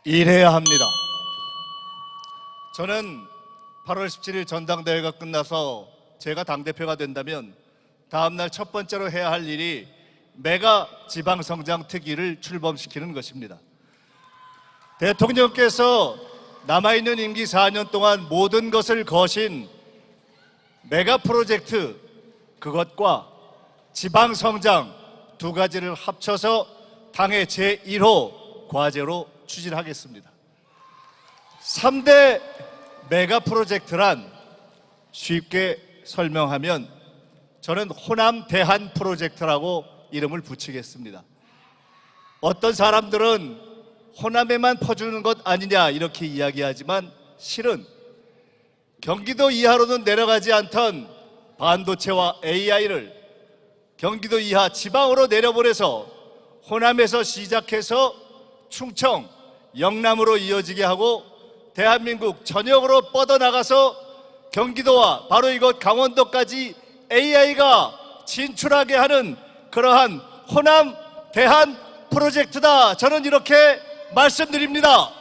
일해야 합니다. 저는 8월 17일 전당대회가 끝나서 제가 당대표가 된다면 다음날 첫 번째로 해야 할 일이 메가 지방성장 특위를 출범시키는 것입니다. 대통령께서 남아있는 임기 4년 동안 모든 것을 거신 메가 프로젝트, 그것과 지방성장 두 가지를 합쳐서 당의 제1호 과제로 추진하겠습니다. 3대 메가 프로젝트란 쉽게 설명하면 저는 호남 대한 프로젝트라고 이름을 붙이겠습니다. 어떤 사람들은 호남에만 퍼주는 것 아니냐 이렇게 이야기하지만 실은 경기도 이하로는 내려가지 않던 반도체와 AI를 경기도 이하 지방으로 내려보내서 호남에서 시작해서 충청, 영남으로 이어지게 하고 대한민국 전역으로 뻗어나가서 경기도와 바로 이곳 강원도까지 AI가 진출하게 하는 그러한 호남 대한 프로젝트다. 저는 이렇게 말씀드립니다.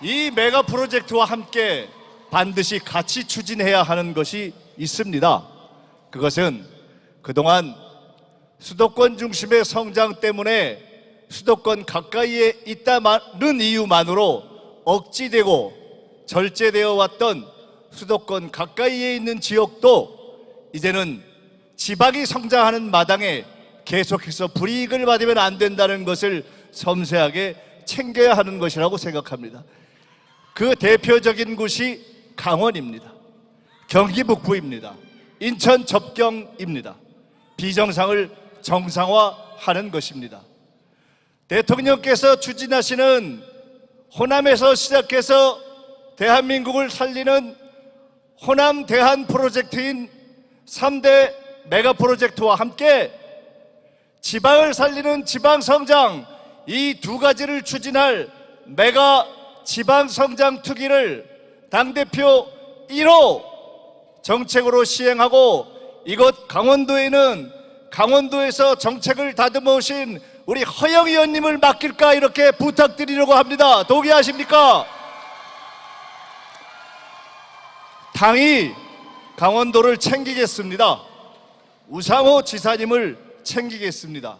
이 메가 프로젝트와 함께 반드시 같이 추진해야 하는 것이 있습니다. 그것은 그동안 수도권 중심의 성장 때문에 수도권 가까이에 있다는 이유만으로 억지되고 절제되어 왔던 수도권 가까이에 있는 지역도 이제는 지방이 성장하는 마당에 계속해서 불이익을 받으면 안 된다는 것을 섬세하게 챙겨야 하는 것이라고 생각합니다. 그 대표적인 곳이 강원입니다. 경기 북부입니다. 인천 접경입니다. 비정상을 정상화하는 것입니다. 대통령께서 추진하시는 호남에서 시작해서 대한민국을 살리는 호남 대한 프로젝트인 3대 메가 프로젝트와 함께 지방을 살리는 지방성장, 이 두 가지를 추진할 메가 지방성장 특위를 당대표 1호 정책으로 시행하고 이곳 강원도에는 강원도에서 정책을 다듬어 오신 우리 허영 의원님을 맡길까 이렇게 부탁드리려고 합니다. 동의하십니까? 당이 강원도를 챙기겠습니다. 우상호 지사님을 챙기겠습니다.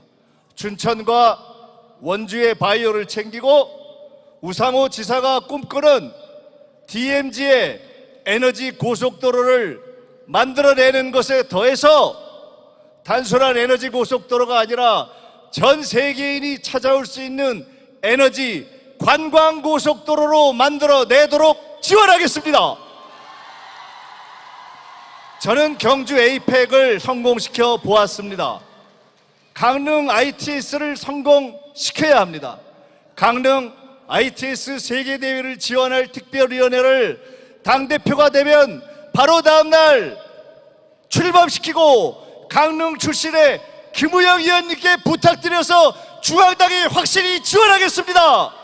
춘천과 원주의 바이오를 챙기고 우상호 지사가 꿈꾸는 DMZ의 에너지 고속도로를 만들어내는 것에 더해서 단순한 에너지 고속도로가 아니라 전 세계인이 찾아올 수 있는 에너지 관광 고속도로로 만들어내도록 지원하겠습니다. 저는 경주 에이펙을 성공시켜 보았습니다. 강릉 ITS를 성공시켜야 합니다. 강릉 ITS 세계대회를 지원할 특별위원회를 당대표가 되면 바로 다음날 출범시키고 강릉 출신의 김우영 의원님께 부탁드려서 중앙당이 확실히 지원하겠습니다.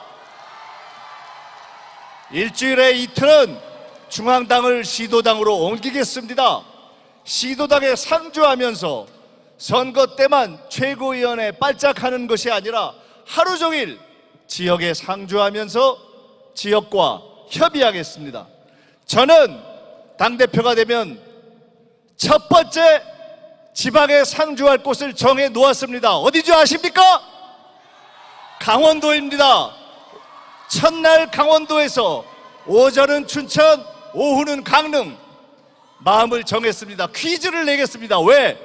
일주일에 이틀은 중앙당을 시도당으로 옮기겠습니다. 시도당에 상주하면서 선거 때만 최고위원회 빨짝하는 것이 아니라 하루 종일 지역에 상주하면서 지역과 협의하겠습니다. 저는 당대표가 되면 첫 번째 지방에 상주할 곳을 정해 놓았습니다. 어디죠 아십니까? 강원도입니다. 첫날 강원도에서 오전은 춘천, 오후는 강릉. 마음을 정했습니다. 퀴즈를 내겠습니다. 왜?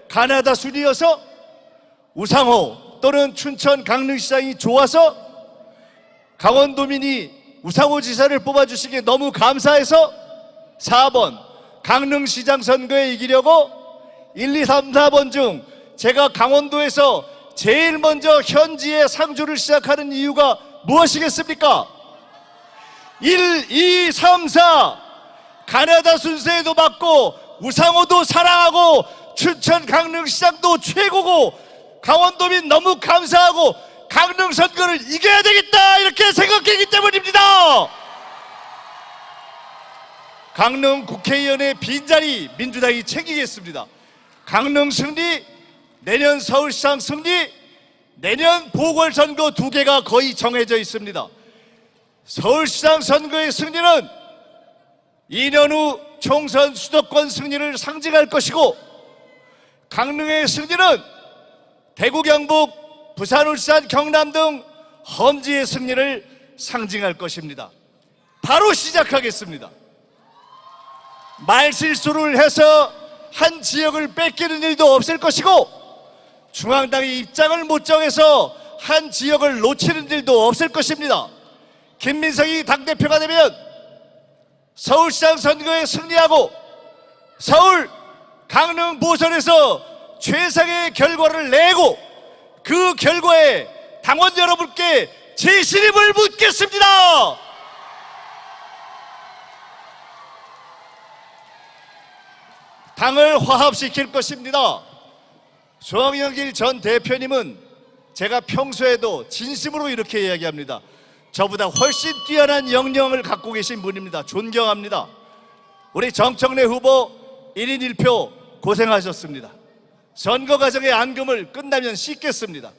가나다 순이어서? 우상호 또는 춘천 강릉시장이 좋아서? 강원도민이 우상호 지사를 뽑아주시기에 너무 감사해서? 4번 강릉시장 선거에 이기려고? 1, 2, 3, 4번 중 제가 강원도에서 제일 먼저 현지에 상주를 시작하는 이유가 무엇이겠습니까? 1, 2, 3, 4 가나다 순서에도 맞고 우상호도 사랑하고 춘천 강릉시장도 최고고 강원도민 너무 감사하고 강릉 선거를 이겨야 되겠다 이렇게 생각했기 때문입니다. 강릉 국회의원의 빈자리 민주당이 챙기겠습니다. 강릉 승리, 내년 서울시장 승리, 내년 보궐선거 2개가 거의 정해져 있습니다. 서울시장 선거의 승리는 2년 후 총선 수도권 승리를 상징할 것이고, 강릉의 승리는 대구, 경북, 부산, 울산, 경남 등 험지의 승리를 상징할 것입니다. 바로 시작하겠습니다. 말실수를 해서 한 지역을 뺏기는 일도 없을 것이고, 중앙당이 입장을 못 정해서 한 지역을 놓치는 일도 없을 것입니다. 김민석이 당대표가 되면 서울시장 선거에 승리하고 서울, 강릉, 보선에서 최상의 결과를 내고, 그 결과에 당원 여러분께 제 신임을 묻겠습니다. 당을 화합시킬 것입니다. 조항영길 전 대표님은 제가 평소에도 진심으로 이렇게 이야기합니다. 저보다 훨씬 뛰어난 역량을 갖고 계신 분입니다. 존경합니다. 우리 정청래 후보 1인 1표 고생하셨습니다. 선거 과정의 앙금을 끝나면 씻겠습니다.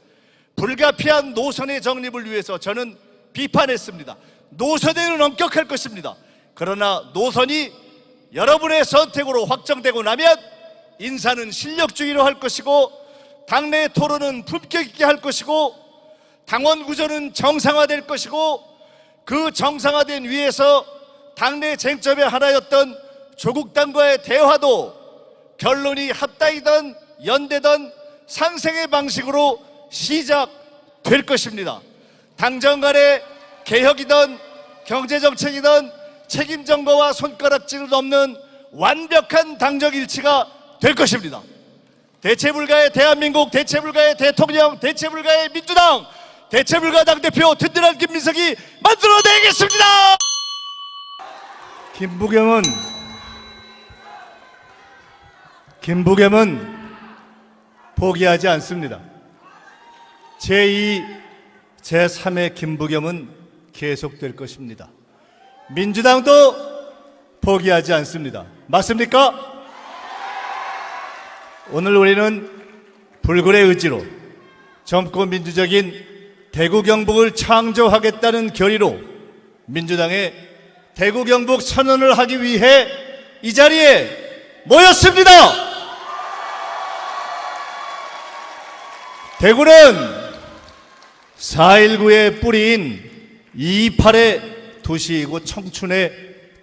불가피한 노선의 정립을 위해서 저는 비판했습니다. 노선에는 엄격할 것입니다. 그러나 노선이 여러분의 선택으로 확정되고 나면 인사는 실력주의로 할 것이고, 당내 토론은 품격 있게 할 것이고, 당원 구조는 정상화될 것이고, 그 정상화된 위에서 당내 쟁점의 하나였던 조국당과의 대화도 결론이 합당이든 연대든 상생의 방식으로 시작될 것입니다. 당정 간의 개혁이든 경제정책이든 책임정거와 손가락질은 없는 완벽한 당적 일치가 될 것입니다. 대체불가의 대한민국, 대체불가의 대통령, 대체불가의 민주당, 대체불가 당대표 든든한 김민석이 만들어내겠습니다. 김부겸은 포기하지 않습니다. 제2, 제3의 김부겸은 계속될 것입니다. 민주당도 포기하지 않습니다. 맞습니까? 오늘 우리는 불굴의 의지로 젊고 민주적인 대구 경북을 창조하겠다는 결의로 민주당의 대구 경북 선언을 하기 위해 이 자리에 모였습니다. 대구는 4.19의 뿌리인 2.28의 도시이고 청춘의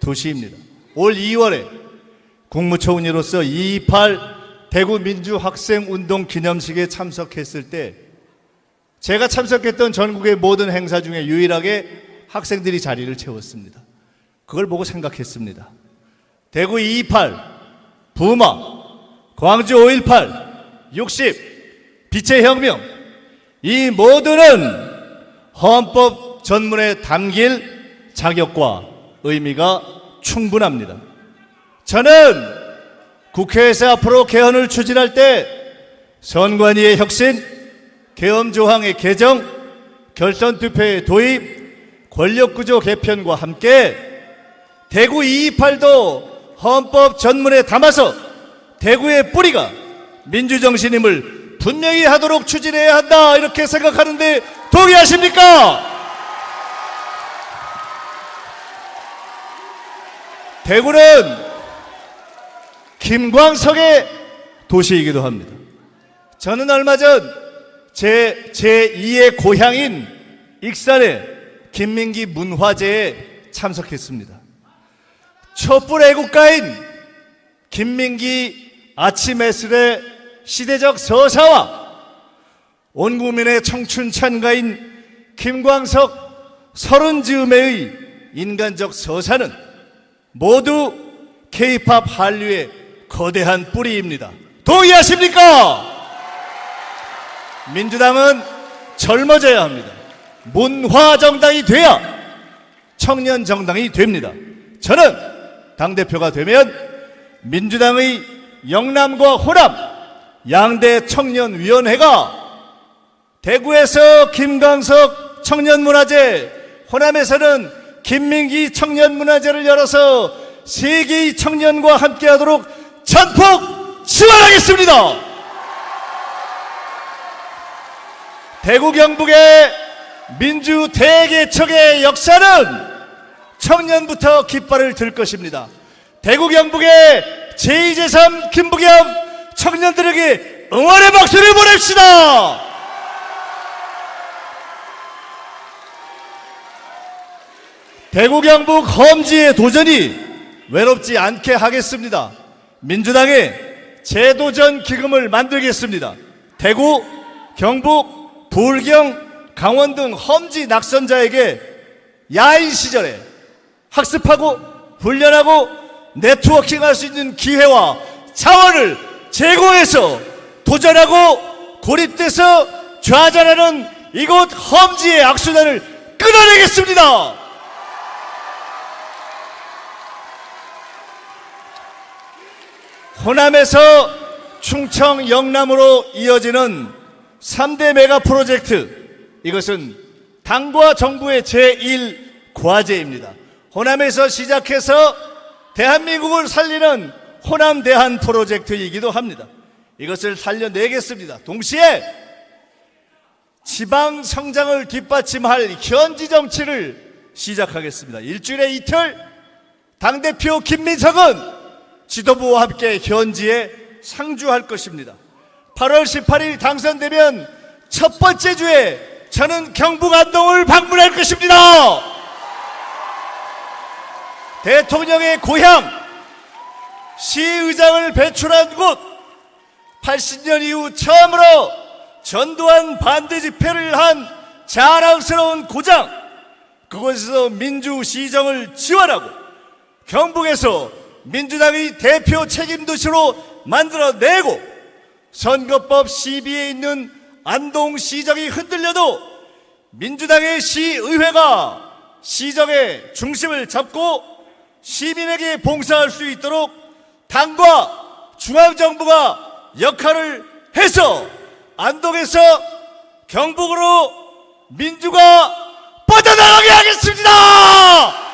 도시입니다. 올 2월에 국무총리로서 2.28 대구 민주학생운동 기념식에 참석했을 때 제가 참석했던 전국의 모든 행사 중에 유일하게 학생들이 자리를 채웠습니다. 그걸 보고 생각했습니다. 대구 2.28, 부마, 광주 5.18, 60, 빛의 혁명, 이 모두는 헌법 전문에 담길 자격과 의미가 충분합니다. 저는 국회에서 앞으로 개헌을 추진할 때 선관위의 혁신, 계엄조항의 개정, 결선투표의 도입, 권력구조 개편과 함께 대구 228도 헌법 전문에 담아서 대구의 뿌리가 민주정신임을 분명히 하도록 추진해야 한다, 이렇게 생각하는데 동의하십니까? 대구는 김광석의 도시이기도 합니다. 저는 얼마 전 제2의 고향인 익산의 김민기 문화제에 참석했습니다. 촛불 애국가인 김민기 아침에슬의 시대적 서사와 온 국민의 청춘 찬가인 김광석 서른즈음의 인간적 서사는 모두 K-팝 한류의 거대한 뿌리입니다. 동의하십니까? 민주당은 젊어져야 합니다. 문화정당이 돼야 청년정당이 됩니다. 저는 당대표가 되면 민주당의 영남과 호남 양대 청년위원회가 대구에서 김광석 청년문화제, 호남에서는 김민기 청년문화제를 열어서 세계의 청년과 함께하도록 전폭 지원하겠습니다. 대구 경북의 민주 대개척의 역사는 청년부터 깃발을 들 것입니다. 대구 경북의 제2, 제3 김부겸 청년들에게 응원의 박수를 보냅시다. 대구 경북 험지의 도전이 외롭지 않게 하겠습니다. 민주당의 재도전 기금을 만들겠습니다. 대구, 경북, 부울경, 강원 등 험지 낙선자에게 야인 시절에 학습하고 훈련하고 네트워킹할 수 있는 기회와 자원을 제공해서 도전하고 고립돼서 좌절하는 이곳 험지의 악순환을 끊어내겠습니다. 호남에서 충청, 영남으로 이어지는 3대 메가 프로젝트, 이것은 당과 정부의 제1과제입니다. 호남에서 시작해서 대한민국을 살리는 호남 대한 프로젝트이기도 합니다. 이것을 살려내겠습니다. 동시에 지방 성장을 뒷받침할 현지 정치를 시작하겠습니다. 일주일에 이틀 당대표 김민석은 지도부와 함께 현지에 상주할 것입니다. 8월 18일 당선되면 첫 번째 주에 저는 경북 안동을 방문할 것입니다. 대통령의 고향, 시의장을 배출한 곳, 80년 이후 처음으로 전두환 반대 집회를 한 자랑스러운 고장, 그곳에서 민주시정을 지원하고 경북에서 민주당이 대표 책임도시로 만들어내고 선거법 시비에 있는 안동시정이 흔들려도 민주당의 시의회가 시정의 중심을 잡고 시민에게 봉사할 수 있도록 당과 중앙정부가 역할을 해서 안동에서 경북으로 민주가 뻗어나가게 하겠습니다.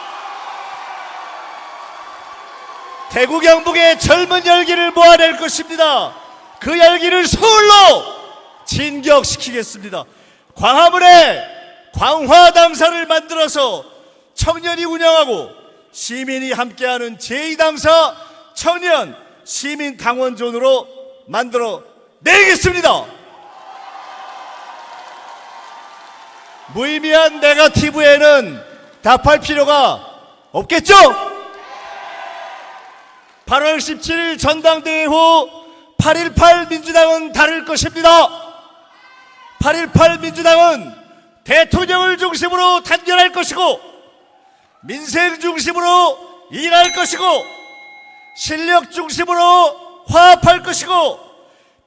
대구 경북의 젊은 열기를 모아낼 것입니다. 그 열기를 서울로 진격시키겠습니다. 광화문에 광화당사를 만들어서 청년이 운영하고 시민이 함께하는 제2당사 청년 시민당원존으로 만들어 내겠습니다. 무의미한 네거티브에는 답할 필요가 없겠죠? 8월 17일 전당대회 후 8.18 민주당은 다를 것입니다. 8.18 민주당은 대통령을 중심으로 단결할 것이고 민생 중심으로 일할 것이고 실력 중심으로 화합할 것이고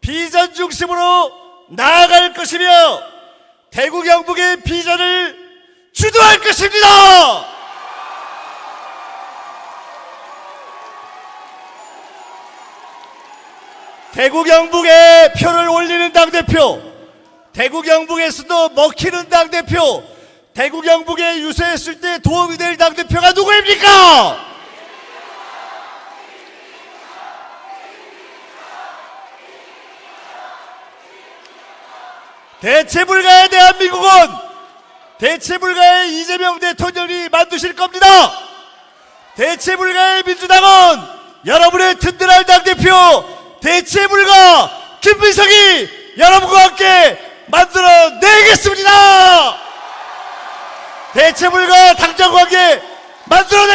비전 중심으로 나아갈 것이며 대구 경북의 비전을 주도할 것입니다. 대구 경북에 표를 올리는 당대표, 대구 경북에서도 먹히는 당대표, 대구 경북에 유세했을 때 도움이 될 당대표가 누구입니까? 대체불가의 대한민국은 대체불가의 이재명 대통령이 만드실 겁니다. 대체불가의 민주당은 여러분의 든든한 당대표 대체불가 김민석이 여러분과 함께 만들어내겠습니다. 대체불가 당정관계 만들어